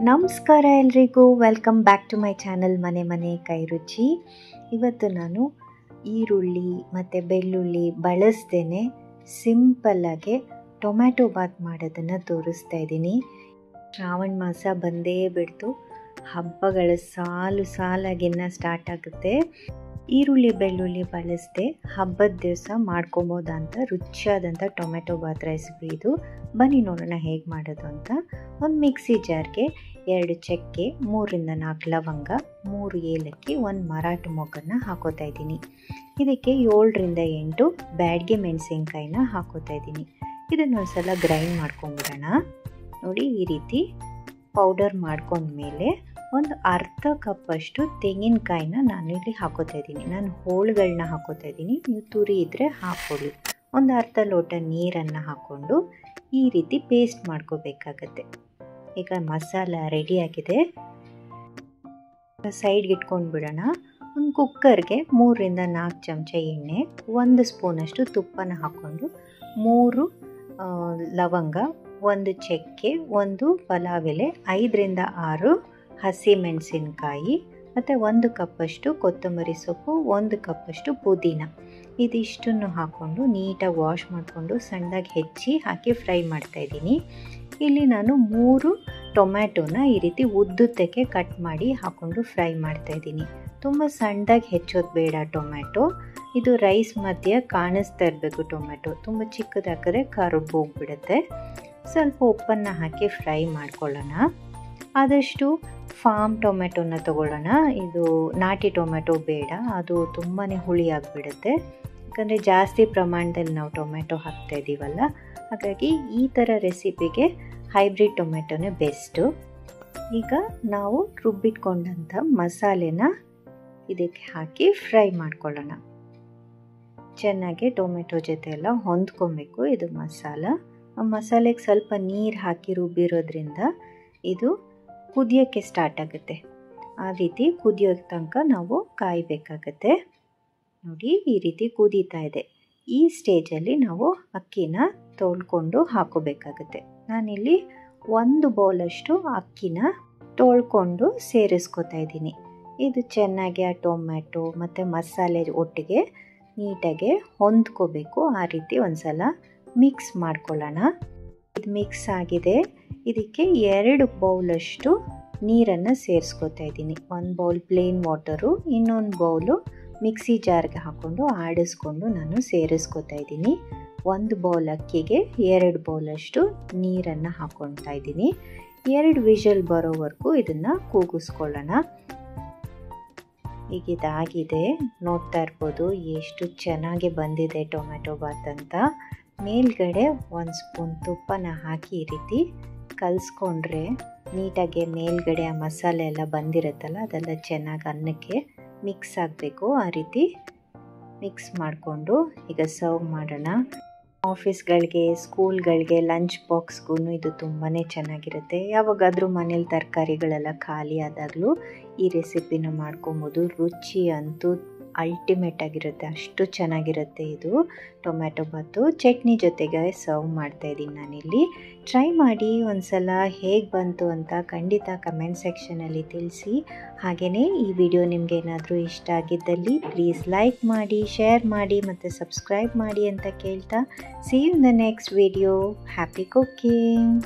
ನಮಸ್ಕಾರ ಎಲ್ರಿಗೂ, welcome back to my channel ಮನೆ ಮನೆ ಕೈ ರುಚಿ. ಇವತ್ತು ನಾನು ಈರುಳ್ಳಿ ಮತ್ತು ಬೆಳ್ಳುಳ್ಳಿ ಬಳಸ್ದೇ ಸಿಂಪಲ್ಲಾಗೆ ಟೊಮ್ಯಾಟೊ ಬಾತ್ ಮಾಡೋದನ್ನು ತೋರಿಸ್ತಾ ಇದ್ದೀನಿ. ಶ್ರಾವಣ ಮಾಸ ಬಂದೇ ಬಿಡ್ತು, ಹಬ್ಬಗಳ ಸಾಲಾಗಿನ್ನ ಸ್ಟಾರ್ಟ್ ಆಗುತ್ತೆ. ಈರುಳ್ಳಿ ಬೆಳ್ಳುಳ್ಳಿ ಬಳಸದೆ ಹಬ್ಬದ ದಿವಸ ಮಾಡ್ಕೊಬೋದಂತ ರುಚಿಯಾದಂಥ ಟೊಮೆಟೊ ಬಾತ್ ರೆಸಿಪಿ ಇದು. ಬನ್ನಿ ನೋಡೋಣ ಹೇಗೆ ಮಾಡೋದು ಅಂತ. ಒಂದು ಮಿಕ್ಸಿ ಜಾರ್ಗೆ 2 ಚಕ್ಕೆ, 3ರಿಂದ 4 ಲವಂಗ, 3 ಏಲಕ್ಕಿ, 1 ಮರಾಠಿ ಮೊಗ್ಗನ್ನು ಹಾಕೋತಾ ಇದ್ದೀನಿ. ಇದಕ್ಕೆ 7ರಿಂದ 8 ಬ್ಯಾಡಗೆ ಮೆಣಸಿನ್ಕಾಯಿನ ಹಾಕೋತಾ ಇದ್ದೀನಿ. ಇದನ್ನೊಂದು ಸಲ ಗ್ರೈಂಡ್ ಮಾಡ್ಕೊಂಬಿಡೋಣ. ನೋಡಿ, ಈ ರೀತಿ ಪೌಡರ್ ಮಾಡ್ಕೊಂಡ್ಮೇಲೆ ಒಂದು ಅರ್ಧ ಕಪ್ಪಷ್ಟು ತೆಂಗಿನಕಾಯಿನ ನಾನಿಲ್ಲಿ ಹಾಕೋತಾ ಇದ್ದೀನಿ. ನಾನು ಹೋಳುಗಳನ್ನ ಹಾಕೋತಾ ಇದ್ದೀನಿ, ನೀವು ತುರಿ ಇದ್ದರೆ ಹಾಕ್ಕೊಳ್ಳಿ. ಒಂದು ಅರ್ಧ ಲೋಟ ನೀರನ್ನು ಹಾಕ್ಕೊಂಡು ಈ ರೀತಿ ಪೇಸ್ಟ್ ಮಾಡ್ಕೋಬೇಕಾಗತ್ತೆ. ಈಗ ಮಸಾಲ ರೆಡಿಯಾಗಿದೆ, ಸೈಡ್ಗೆ ಇಟ್ಕೊಂಡು ಬಿಡೋಣ. ಒಂದು ಕುಕ್ಕರ್ಗೆ 3ರಿಂದ 4 ಚಮಚ ಎಣ್ಣೆ, 1 ಸ್ಪೂನಷ್ಟು ತುಪ್ಪನ ಹಾಕ್ಕೊಂಡು 3 ಲವಂಗ, 1 ಚಕ್ಕೆ, 1 ಪಲಾವ್ ಎಲೆ, 5ರಿಂದ 6 ಹಸಿ ಮೆಣಸಿನಕಾಯಿ ಮತ್ತು 1 ಕಪ್ಪಷ್ಟು ಕೊತ್ತಂಬರಿ ಸೊಪ್ಪು, 1 ಕಪ್ಪಷ್ಟು ಪುದೀನ, ಇದಿಷ್ಟನ್ನು ಹಾಕ್ಕೊಂಡು ನೀಟಾಗಿ ವಾಶ್ ಮಾಡಿಕೊಂಡು ಸಣ್ಣದಾಗಿ ಹೆಚ್ಚಿ ಹಾಕಿ ಫ್ರೈ ಮಾಡ್ತಾಯಿದ್ದೀನಿ. ಇಲ್ಲಿ ನಾನು 3 ಟೊಮ್ಯಾಟೋನ ಈ ರೀತಿ ಉದ್ದುದ್ದಕ್ಕೆ ಕಟ್ ಮಾಡಿ ಹಾಕ್ಕೊಂಡು ಫ್ರೈ ಮಾಡ್ತಾಯಿದ್ದೀನಿ. ತುಂಬ ಸಣ್ಣದಾಗಿ ಹೆಚ್ಚೋದು ಬೇಡ ಟೊಮ್ಯಾಟೊ. ಇದು ರೈಸ್ ಮಧ್ಯೆ ಕಾಣಿಸ್ತಾ ಇರಬೇಕು ಟೊಮ್ಯಾಟೊ. ತುಂಬ ಚಿಕ್ಕದಾಕಿದ್ರೆ ಕರ್ಬೋಗ್ಬಿಡುತ್ತೆ. ಸ್ವಲ್ಪ ಉಪ್ಪನ್ನು ಹಾಕಿ ಫ್ರೈ ಮಾಡ್ಕೊಳ್ಳೋಣ. ಆದಷ್ಟು ಫಾರ್ಮ್ ಟೊಮೆಟೊನ ತೊಗೊಳ್ಳೋಣ. ಇದು ನಾಟಿ ಟೊಮೆಟೊ ಬೇಡ, ಅದು ತುಂಬಾ ಹುಳಿ ಆಗಿಬಿಡುತ್ತೆ. ಯಾಕಂದರೆ ಜಾಸ್ತಿ ಪ್ರಮಾಣದಲ್ಲಿ ನಾವು ಟೊಮೆಟೊ ಹಾಕ್ತಾ ಇದ್ದೀವಲ್ಲ, ಹಾಗಾಗಿ ಈ ಥರ ರೆಸಿಪಿಗೆ ಹೈಬ್ರಿಡ್ ಟೊಮೆಟೊನೇ ಬೆಸ್ಟು. ಈಗ ನಾವು ರುಬ್ಬಿಟ್ಕೊಂಡಂಥ ಮಸಾಲೆನ ಇದಕ್ಕೆ ಹಾಕಿ ಫ್ರೈ ಮಾಡ್ಕೊಳ್ಳೋಣ. ಚೆನ್ನಾಗಿ ಟೊಮೆಟೊ ಜೊತೆ ಎಲ್ಲ ಹೊಂದ್ಕೊಬೇಕು ಇದು ಮಸಾಲ. ಮಸಾಲೆಗೆ ಸ್ವಲ್ಪ ನೀರು ಹಾಕಿ ರುಬ್ಬಿರೋದ್ರಿಂದ ಇದು ಕುದಿಯೋಕ್ಕೆ ಸ್ಟಾರ್ಟ್ ಆಗುತ್ತೆ. ಆ ರೀತಿ ಕುದಿಯೋ ತನಕ ನಾವು ಕಾಯಬೇಕಾಗತ್ತೆ. ನೋಡಿ, ಈ ರೀತಿ ಕುದೀತಾ ಇದೆ. ಈ ಸ್ಟೇಜಲ್ಲಿ ನಾವು ಅಕ್ಕಿನ ತೊಳ್ಕೊಂಡು ಹಾಕೋಬೇಕಾಗತ್ತೆ. ನಾನಿಲ್ಲಿ 1 ಬೌಲಷ್ಟು ಅಕ್ಕಿನ ತೊಳ್ಕೊಂಡು ಸೇರಿಸ್ಕೊತಾ ಇದ್ದೀನಿ. ಇದು ಚೆನ್ನಾಗಿ ಆ ಟೊಮ್ಯಾಟೊ ಮತ್ತು ಮಸಾಲೆ ಒಟ್ಟಿಗೆ ನೀಟಾಗಿ ಹೊಂದ್ಕೋಬೇಕು. ಆ ರೀತಿ ಒಂದು ಸಲ ಮಿಕ್ಸ್ ಮಾಡ್ಕೊಳ್ಳೋಣ. ಇದು ಮಿಕ್ಸ್ ಆಗಿದೆ. ಇದಕ್ಕೆ 2 ಬೌಲಷ್ಟು ನೀರನ್ನು ಸೇರಿಸ್ಕೊತಾ ಇದ್ದೀನಿ. 1 ಬೌಲ್ ಪ್ಲೇನ್ ವಾಟರು, ಇನ್ನೊಂದು ಬೌಲು ಮಿಕ್ಸಿ ಜಾರ್ಗೆ ಹಾಕ್ಕೊಂಡು ಆಡಿಸ್ಕೊಂಡು ನಾನು ಸೇರಿಸ್ಕೊತಾ ಇದ್ದೀನಿ. 1 ಬೌಲ್ ಅಕ್ಕಿಗೆ 2 ಬೌಲಷ್ಟು ನೀರನ್ನು ಹಾಕ್ಕೊತಾ ಇದ್ದೀನಿ. 2 ವಿಷಲ್ ಬರೋವರೆಗೂ ಇದನ್ನು ಕೂಗಿಸ್ಕೊಳ್ಳೋಣ. ಈಗ ಇದಾಗಿದೆ, ನೋಡ್ತಾ ಇರ್ಬೋದು ಎಷ್ಟು ಚೆನ್ನಾಗಿ ಬಂದಿದೆ ಟೊಮೆಟೊ ಬಾತ್ ಅಂತ. ಮೇಲ್ಗಡೆ 1 ಸ್ಪೂನ್ ತುಪ್ಪನ ಹಾಕಿ ಈ ರೀತಿ ಕಲಿಸ್ಕೊಂಡ್ರೆ ನೀಟಾಗಿ ಮೇಲ್ಗಡೆ ಆ ಮಸಾಲೆ ಎಲ್ಲ ಬಂದಿರುತ್ತಲ್ಲ, ಅದೆಲ್ಲ ಚೆನ್ನಾಗಿ ಅನ್ನಕ್ಕೆ ಮಿಕ್ಸ್ ಆಗಬೇಕು. ಆ ರೀತಿ ಮಿಕ್ಸ್ ಮಾಡಿಕೊಂಡು ಈಗ ಸರ್ವ್ ಮಾಡೋಣ. ಆಫೀಸ್ಗಳಿಗೆ, ಸ್ಕೂಲ್ಗಳಿಗೆ, ಲಂಚ್ ಬಾಕ್ಸ್ಗೂ ಇದು ತುಂಬಾ ಚೆನ್ನಾಗಿರುತ್ತೆ. ಯಾವಾಗಾದರೂ ಮನೇಲಿ ತರಕಾರಿಗಳೆಲ್ಲ ಖಾಲಿ ಆದಾಗಲೂ ಈ ರೆಸಿಪಿನ ಮಾಡ್ಕೊಬೋದು. ರುಚಿ ಅಂತೂ ಅಲ್ಟಿಮೇಟ್ ಆಗಿರುತ್ತೆ, ಅಷ್ಟು ಚೆನ್ನಾಗಿರುತ್ತೆ ಇದು ಟೊಮ್ಯಾಟೊ ಬಾತು. ಚಟ್ನಿ ಜೊತೆಗೆ ಸರ್ವ್ ಮಾಡ್ತಾಯಿದ್ದೀನಿ ನಾನಿಲ್ಲಿ. ಟ್ರೈ ಮಾಡಿ ಒಂದು ಸಲ, ಹೇಗೆ ಬಂತು ಅಂತ ಖಂಡಿತ ಕಮೆಂಟ್ ಸೆಕ್ಷನಲ್ಲಿ ತಿಳಿಸಿ. ಹಾಗೆಯೇ ಈ ವಿಡಿಯೋ ನಿಮಗೆ ಏನಾದರೂ ಇಷ್ಟ ಆಗಿದ್ದಲ್ಲಿ ಪ್ಲೀಸ್ ಲೈಕ್ ಮಾಡಿ, ಶೇರ್ ಮಾಡಿ ಮತ್ತು ಸಬ್ಸ್ಕ್ರೈಬ್ ಮಾಡಿ ಅಂತ ಕೇಳ್ತಾ, see you in the next video. Happy cooking.